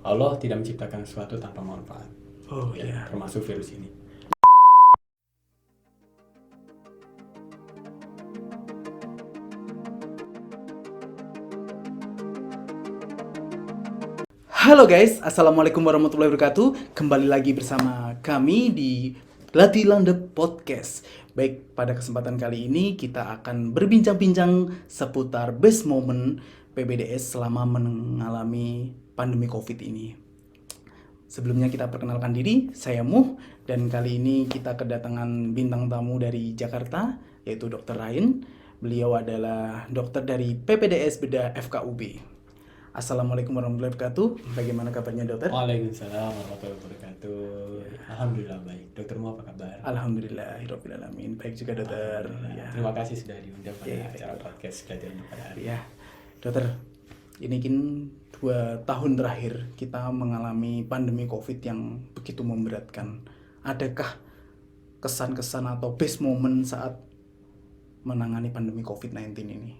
Allah tidak menciptakan sesuatu tanpa manfaat. Oh iya. Termasuk virus ini. Halo guys, assalamualaikum warahmatullahi wabarakatuh. Kembali lagi bersama kami di Latilandep Podcast. Baik, pada kesempatan kali ini kita akan berbincang-bincang seputar best moment PPDS selama mengalami pandemi COVID ini. Sebelumnya kita perkenalkan diri, saya Muh, dan kali ini kita kedatangan bintang tamu dari Jakarta, yaitu Dr. Ryan. Beliau adalah dokter dari PPDS Bedah FKUB. Assalamualaikum warahmatullahi wabarakatuh. Bagaimana kabarnya dokter? Waalaikumsalam warahmatullahi wabarakatuh. Alhamdulillah baik. Doktermu apa kabar? Alhamdulillahirobbilalamin. Baik juga dokter. Ya. Terima kasih sudah diundang pada Ya, acara baik. podcast Belajar pada hari. Ya, dokter. Ini kan 2 tahun terakhir kita mengalami pandemi COVID yang begitu memberatkan. Adakah kesan-kesan atau best moment saat menangani pandemi COVID-19 ini?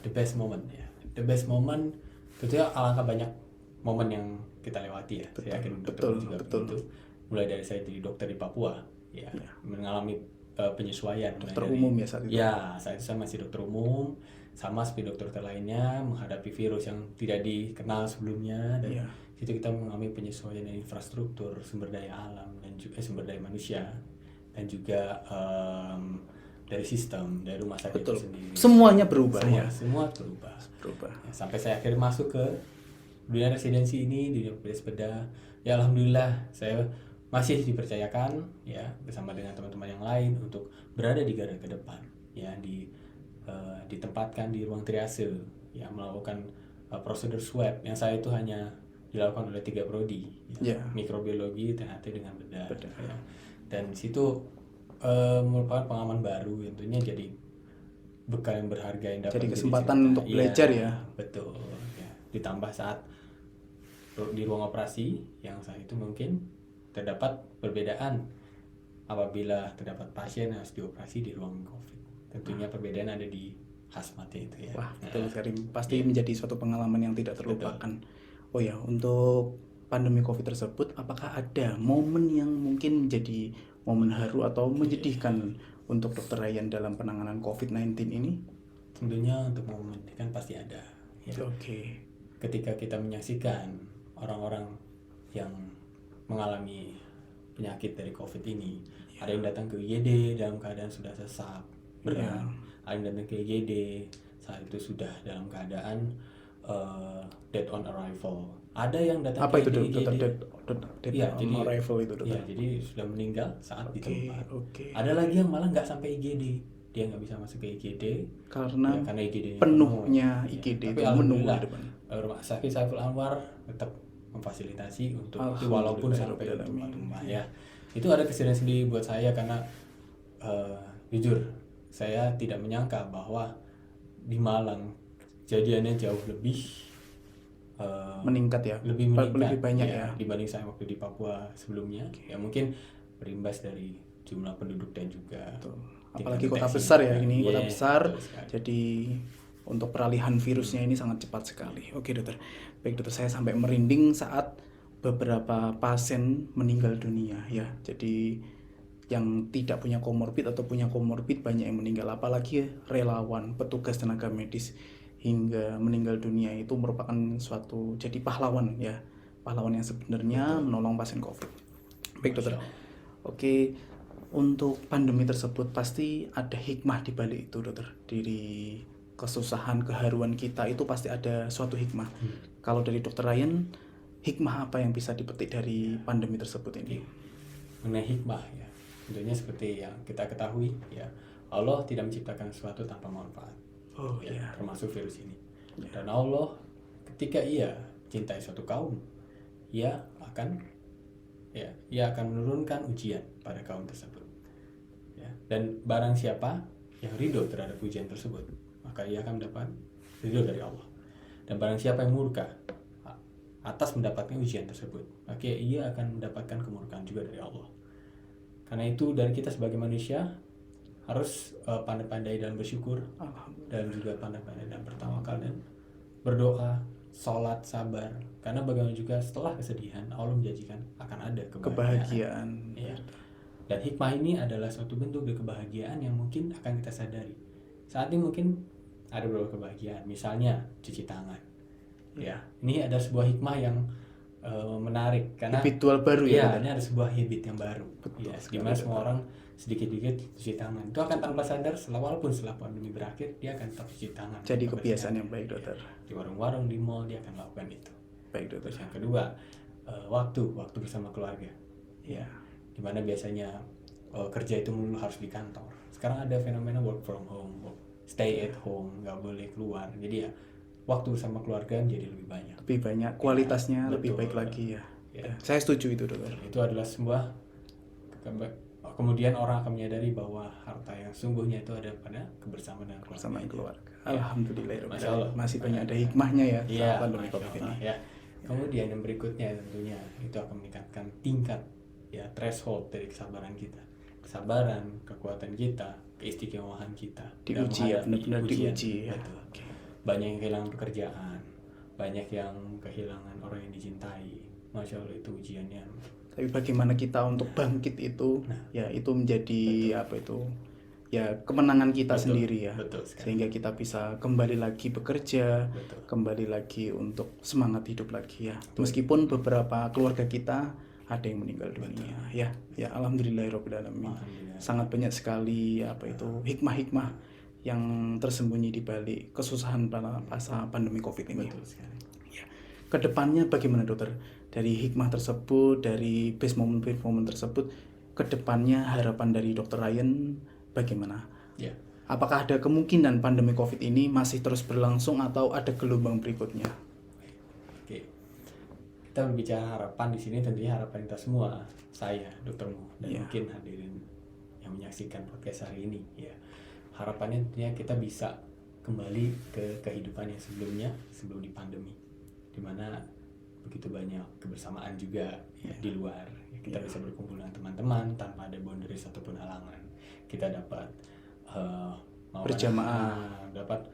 The best moment ya. The best moment tentunya alangkah banyak momen yang kita lewati ya. Saya yakin dokter juga begitu. Mulai dari saya jadi dokter di Papua, ya. Mengalami penyesuaian. Dokter umum ya saat itu? Ya, saat itu saya masih dokter umum, sama seperti dokter lainnya menghadapi virus yang tidak dikenal sebelumnya, dan itu kita mengalami penyesuaian dari infrastruktur, sumber daya alam dan juga sumber daya manusia, dan juga dari sistem, dari rumah sakit itu sendiri. Semuanya berubah ya. Semua berubah. Ya, sampai saya akhirnya masuk ke dunia residensi ini di PPDS Bedah. Ya alhamdulillah saya masih dipercayakan ya bersama dengan teman-teman yang lain untuk berada di garda terdepan ya, ditempatkan di ruang triase ya, melakukan prosedur swab yang saya itu hanya dilakukan oleh 3 prodi ya, mikrobiologi, THT dengan bedah. Ya. Dan di situ merupakan pengalaman baru, tentunya jadi bekal yang berharga yang dapat jadi kesempatan untuk belajar ya. Betul ya. Ditambah saat di ruang operasi yang saat itu mungkin terdapat perbedaan apabila terdapat pasien yang harus dioperasi di ruang COVID. Tentunya perbedaan ada di hazmatnya itu ya. Wah, betul sekali. Pasti menjadi suatu pengalaman yang tidak terlupakan. Oh ya, untuk pandemi COVID tersebut, apakah ada momen yang mungkin menjadi momen haru atau menyedihkan untuk Dr. Ryan dalam penanganan COVID-19 ini? Tentunya untuk momen ini kan pasti ada. Ya. Ketika kita menyaksikan orang-orang yang mengalami penyakit dari COVID ini, ada yang datang ke IGD dalam keadaan sudah sesak, berat, ada yang datang ke IGD saat itu sudah dalam keadaan dead on arrival. Ada yang datang apa ke itu IGD, dead on arrival itu dokter? Ya, jadi sudah meninggal saat di tempat. Ada lagi yang malah nggak sampai IGD, dia nggak bisa masuk ke IGD karena IGD penuhnya IGD itu menunggu di depan. Rumah sakit Saiful Anwar tetap memfasilitasi untuk itu walaupun sampai tumpah-tumpah ya. Itu ada kesedihan sendiri buat saya karena jujur saya tidak menyangka bahwa di Malang kejadiannya jauh lebih meningkat ya, lebih banyak ya dibanding saya waktu di Papua sebelumnya. Ya mungkin berimbas dari jumlah penduduk dan juga apalagi kota besar ya, ini kota besar, jadi untuk peralihan virusnya ini sangat cepat sekali. Oke dokter, baik dokter, saya sampai merinding saat beberapa pasien meninggal dunia ya. Jadi yang tidak punya komorbid atau punya komorbid banyak yang meninggal, apalagi relawan, petugas tenaga medis hingga meninggal dunia itu merupakan suatu jadi pahlawan ya, pahlawan yang sebenarnya menolong pasien COVID. Baik dokter. Oke, untuk pandemi tersebut pasti ada hikmah di balik itu dokter. Dari kesusahan, keharuan kita itu pasti ada suatu hikmah. Kalau dari Dr. Ryan, hikmah apa yang bisa dipetik dari pandemi tersebut ini? Mengenai hikmah ya, tentunya seperti yang kita ketahui ya, Allah tidak menciptakan sesuatu tanpa manfaat. Termasuk virus ini. Dan Allah ketika ia cintai suatu kaum, ia akan menurunkan ujian pada kaum tersebut ya. Dan barang siapa yang ridho terhadap ujian tersebut, maka ia akan mendapat ridho dari Allah. Dan barang siapa yang murka atas mendapatkan ujian tersebut, maka ia akan mendapatkan kemurkaan juga dari Allah. Karena itu dari kita sebagai manusia harus pandai-pandai dalam bersyukur dan juga pandai-pandai dalam bertawakal dan berdoa sholat, sabar. Karena bagaimana juga setelah kesedihan Allah menjanjikan akan ada kebahagiaan. Ya. Dan hikmah ini adalah suatu bentuk dari kebahagiaan yang mungkin akan kita sadari. Saat ini mungkin ada beberapa kebahagiaan, misalnya cuci tangan. Ya, ini ada sebuah hikmah yang menarik karena habitual baru ya. Ini ada sebuah habit yang baru. Betul, di mana semua orang sedikit-sedikit cuci tangan. Itu akan tanpa sadar walaupun setelah pandemi berakhir dia akan tetap cuci tangan. Jadi kebiasaan yang baik, dokter. Di warung-warung, di mall dia akan lakukan itu. Baik, dokter. Terus yang kedua, waktu bersama keluarga. Ya. Dimana biasanya kerja itu melulu harus di kantor. Sekarang ada fenomena work from home, stay at home, nggak boleh keluar. Jadi ya waktu bersama keluarga menjadi lebih banyak. Lebih banyak, kualitasnya lebih baik lagi ya. Saya setuju itu, dokter. Itu adalah sebuah kemudian orang akan menyadari bahwa harta yang sungguhnya itu ada pada kebersamaan dengan keluarga. Alhamdulillah. Masya Allah. Masih banyak ada hikmahnya ya. Pandemi COVID ini. Ya. Kemudian yang berikutnya tentunya itu akan meningkatkan tingkat threshold dari kesabaran kita. Kesabaran, kekuatan kita, keistimewaan kita. Diuji ya, benar-benar diuji ya. Okay. Banyak yang kehilangan pekerjaan, banyak yang kehilangan orang yang dicintai. Masya Allah, itu ujiannya. Tapi bagaimana kita untuk bangkit itu, ya itu menjadi kemenangan kita sendiri ya. Sehingga kita bisa kembali lagi bekerja, kembali lagi untuk semangat hidup lagi ya. Meskipun beberapa keluarga kita ada yang meninggal dunia. Ya alhamdulillahirabbil alamin. Sangat banyak sekali hikmah-hikmah yang tersembunyi di balik kesusahan pada masa pandemi Covid ini. Ya. Kedepannya bagaimana, dokter? Dari hikmah tersebut, dari best moment tersebut, kedepannya harapan dari Dr. Ryan bagaimana? Ya. Apakah ada kemungkinan pandemi Covid ini masih terus berlangsung atau ada gelombang berikutnya? Oke. Kita berbicara harapan di sini, tentunya harapan kita semua, saya, Dr. Mu, dan mungkin hadirin yang menyaksikan podcast hari ini. Ya. Harapannya tentunya kita bisa kembali ke kehidupan yang sebelumnya, sebelum di pandemi, dimana begitu banyak kebersamaan juga di luar. Kita bisa berkumpul dengan teman-teman tanpa ada boundaries ataupun halangan. Kita dapat berjamaah, dapat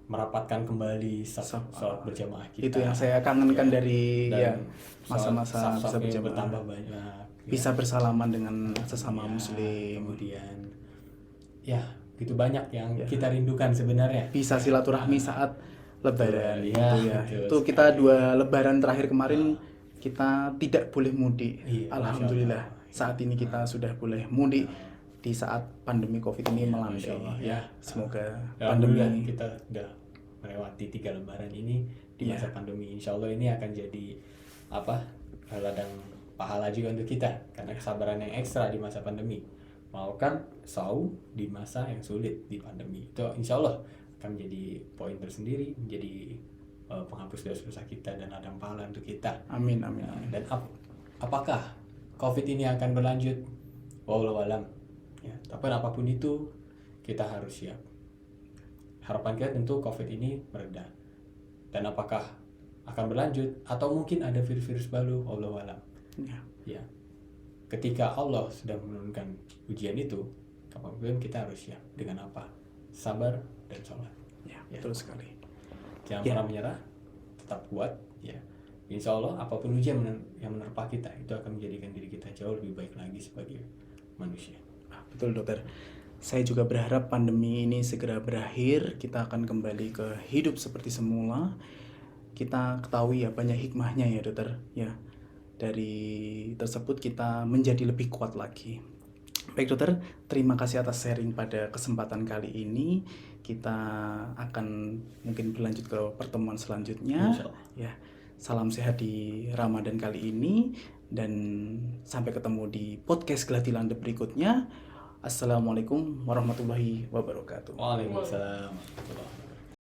merapatkan kembali sholat berjamaah kita. Itu yang saya kangenkan dari masa-masa bisa berjamaah, bertambah banyak, bisa bersalaman dengan sesama muslim. Kemudian begitu banyak yang kita rindukan sebenarnya. Bisa silaturahmi saat Lebaran itu kita 2 Lebaran terakhir kemarin kita tidak boleh mudik. Alhamdulillah saat ini kita sudah boleh mudik di saat pandemi Covid ini melandai. Semoga pandemi ini kita sudah melewati 3 Lebaran ini di masa pandemi. Insya Allah ini akan jadi ladang pahala juga untuk kita karena kesabaran yang ekstra di masa pandemi. Melakukan saum di masa yang sulit di pandemi itu insya Allah akan menjadi poin tersendiri, menjadi penghapus dosa-dosa kita dan ladang pahala untuk kita. Amin. Dan apakah Covid ini akan berlanjut? Wallahu alam. Tapi apapun itu kita harus siap. Harapan kita tentu Covid ini mereda. Dan apakah akan berlanjut atau mungkin ada virus-virus baru? Wallahu alam. Ya. Ketika Allah sudah menurunkan ujian itu, kapanpun kita harus siap dengan apa? Sabar dan sholat. Betul sekali. Jangan pernah menyerah, tetap kuat. Insya Allah apapun ujian yang menerpa kita itu akan menjadikan diri kita jauh lebih baik lagi sebagai manusia. Betul, dokter. Saya juga berharap pandemi ini segera berakhir. Kita akan kembali ke hidup seperti semula. Kita ketahui banyak hikmahnya ya, dokter. Dari tersebut kita menjadi lebih kuat lagi. Baik, dokter, terima kasih atas sharing pada kesempatan kali ini. Kita akan mungkin berlanjut ke pertemuan selanjutnya. Salam sehat di Ramadan kali ini dan sampai ketemu di podcast Gelati Landep berikutnya. Assalamualaikum warahmatullahi wabarakatuh. Waalaikumsalam warahmatullahi wabarakatuh.